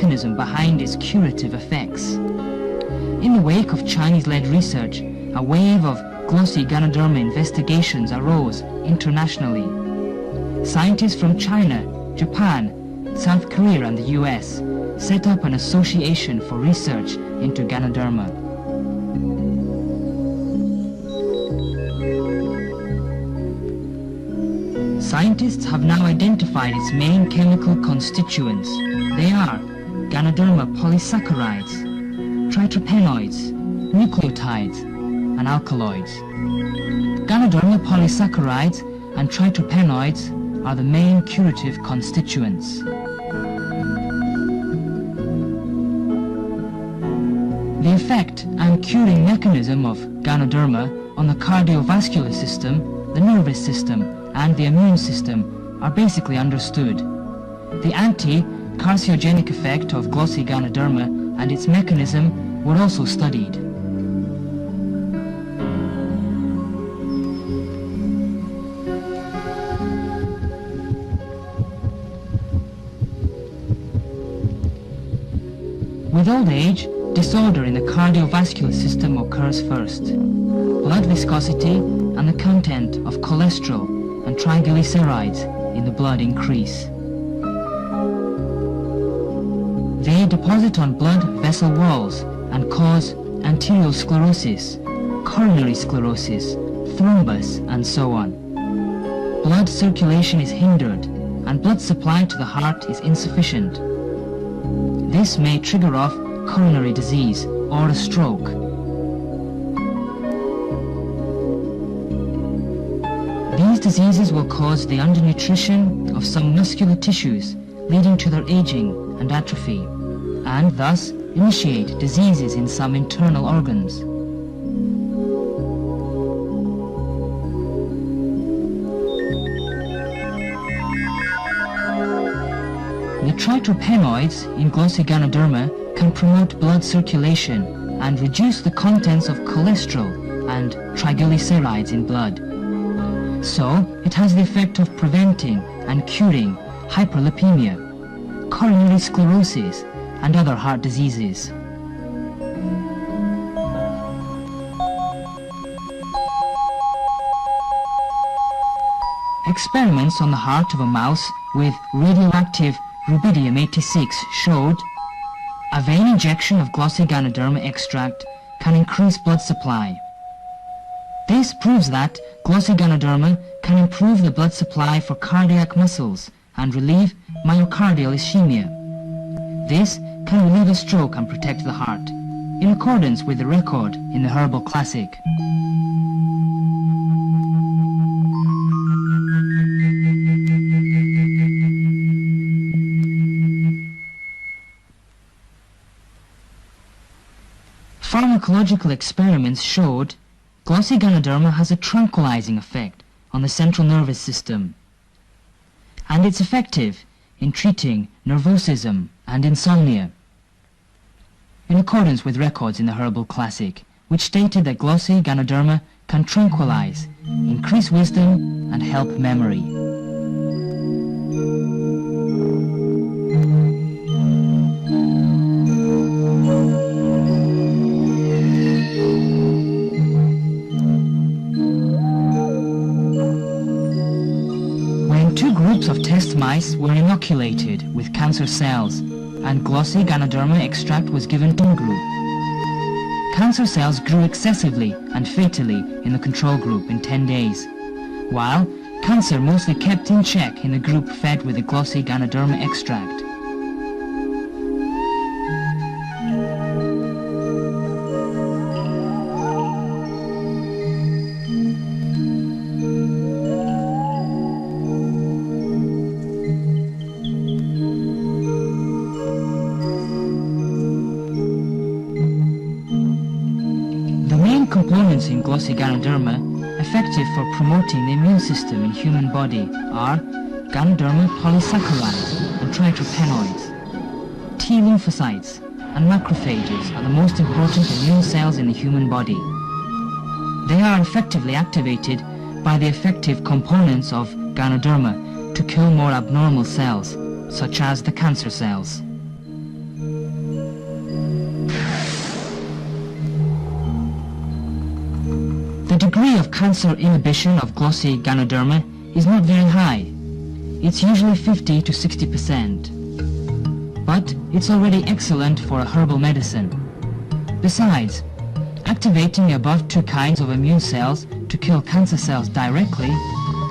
mechanism behind its curative effects. In the wake of Chinese-led research, a wave of glossy Ganoderma investigations arose internationally. Scientists from China, Japan, South Korea and the US set up an association for research into Ganoderma. Scientists have now identified its main chemical constituents. They are Ganoderma polysaccharides, triterpenoids, nucleotides, and alkaloids. Ganoderma polysaccharides and triterpenoids are the main curative constituents. The effect and curing mechanism of Ganoderma on the cardiovascular system, the nervous system, and the immune system are basically understood. The anti-carcinogenic effect of glossy Ganoderma and its mechanism were also studied. With old age, disorder in the cardiovascular system occurs first. Blood viscosity and the content of cholesterol and triglycerides in the blood increase. They deposit on blood vessel walls and cause arteriosclerosis, coronary sclerosis, thrombus, and so on. Blood circulation is hindered and blood supply to the heart is insufficient. This may trigger off coronary disease or a stroke. These diseases will cause the undernutrition of some muscular tissues, leading to their aging and atrophy, and thus initiate diseases in some internal organs. The triterpenoids in glossy Ganoderma can promote blood circulation and reduce the contents of cholesterol and triglycerides in blood. So, it has the effect of preventing and curing hyperlipemia, coronary sclerosis, and other heart diseases. Experiments on the heart of a mouse with radioactive rubidium-86 showed a vein injection of glossy Ganoderma extract can increase blood supply. This proves that glossy Ganoderma can improve the blood supply for cardiac muscles and relieve myocardial ischemia. This can relieve a stroke and protect the heart, in accordance with the record in the Herbal Classic. Pharmacological experiments showed glossy Ganoderma has a tranquilizing effect on the central nervous system, and it's effective in treating nervosism and insomnia, in accordance with records in the Herbal Classic, which stated that glossy Ganoderma can tranquilize, increase wisdom, and help memory. Groups of test mice were inoculated with cancer cells, and glossy Ganoderma extract was given to one group. Cancer cells grew excessively and fatally in the control group in 10 days, while cancer mostly kept in check in the group fed with the glossy Ganoderma extract. Components in glossy Ganoderma effective for promoting the immune system in human body are Ganoderma polysaccharides and triterpenoids. T lymphocytes and macrophages are the most important immune cells in the human body. They are effectively activated by the effective components of Ganoderma to kill more abnormal cells, such as the cancer cells. degree of cancer inhibition of glossy ganoderma is not very high. It's usually 50 to 60%. But it's already excellent for a herbal medicine. Besides, activating above two kinds of immune cells to kill cancer cells directly,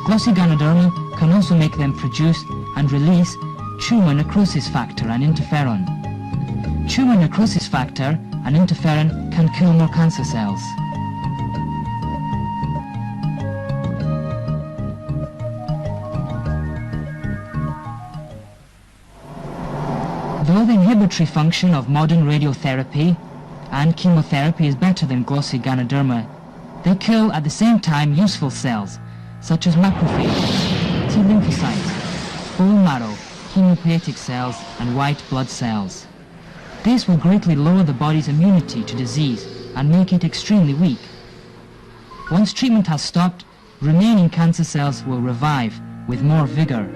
glossy ganoderma can also make them produce and release tumor necrosis factor and interferon. Tumor necrosis factor and interferon can kill more cancer cells. Though the inhibitory function of modern radiotherapy and chemotherapy is better than glossy ganoderma, they kill at the same time useful cells such as macrophages, T lymphocytes, bone marrow, hematopoietic cells and white blood cells. This will greatly lower the body's immunity to disease and make it extremely weak. Once treatment has stopped, remaining cancer cells will revive with more vigor.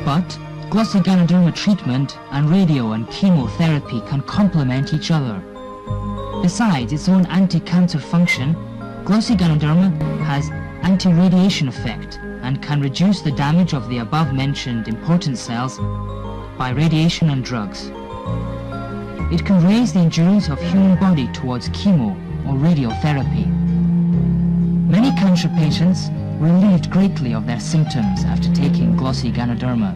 But glossy ganoderma treatment and radio and chemotherapy can complement each other. Besides its own anti-cancer function, glossy ganoderma has anti-radiation effect and can reduce the damage of the above-mentioned important cells by radiation and drugs. It can raise the endurance of human body towards chemo or radiotherapy. Many cancer patients relieved greatly of their symptoms after taking glossy ganoderma.